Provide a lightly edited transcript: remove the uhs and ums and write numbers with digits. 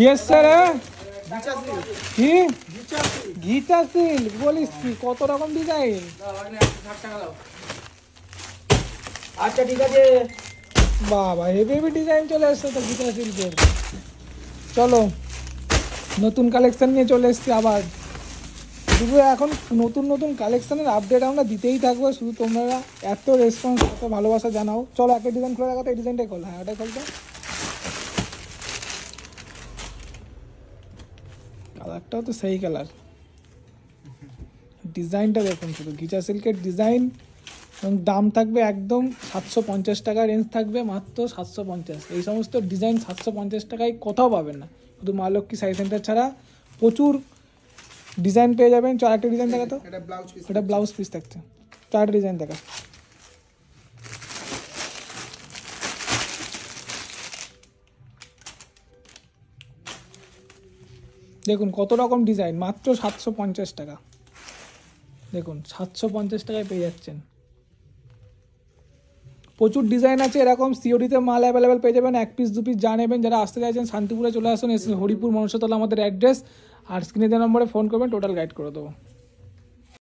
Yes sir. কি Gita silk বলিস কি? কত রকম ডিজাইন? আচ্ছা ঠিক আছে। বাবা হেভি হেভি ডিজাইন চলে এসছে তো গীতা সিল্কের। চলো নতুন কালেকশন নিয়ে চলে এসছি আবার। শুধু এখন নতুন নতুন কালেকশনের আপডেট আমরা দিতেই থাকবো, শুধু তোমরা এত রেসপন্স এত ভালোবাসা জানাও। চলো একটা ডিজাইন খুলে রাখো তো, এই ডিজাইনটাই খোল। হ্যাঁ ওটাই খোলতো। কালারটাও তো সেই কালার, ডিজাইনটা দেখুন শুধু গিচা সিল্কের ডিজাইন। এবং দাম থাকবে একদম 750 টাকা রেঞ্জ থাকবে, মাত্র 750। এই সমস্ত ডিজাইন 750 টাকায় কোথাও পাবেন না, শুধু মা লক্ষ্মী শাড়ি সেন্টার ছাড়া। প্রচুর ডিজাইন পেয়ে যাবেন। চল একটা ডিজাইন দেখা তো, এটা ব্লাউজ পিস থাকছে। চারটা ডিজাইন দেখা। দেখুন কত রকম ডিজাইন, মাত্র 750 টাকা। দেখুন 750 টাকায় পেয়ে যাচ্ছেন। প্রচুর ডিজাইন আছে এরকম। সিওডিতে মাল অ্যাভেলেবেল পেয়ে যাবেন, 1 পিস 2 পিস যা নেবেন। যারা আসতে চাইছেন শান্তিপুরে চলে আসুন, এসে হরিপুর মনসাতলা আমাদের অ্যাড্রেস। আর স্ক্রিনে দেওয়া নম্বরে ফোন করবেন, টোটাল গাইড করে দেবো।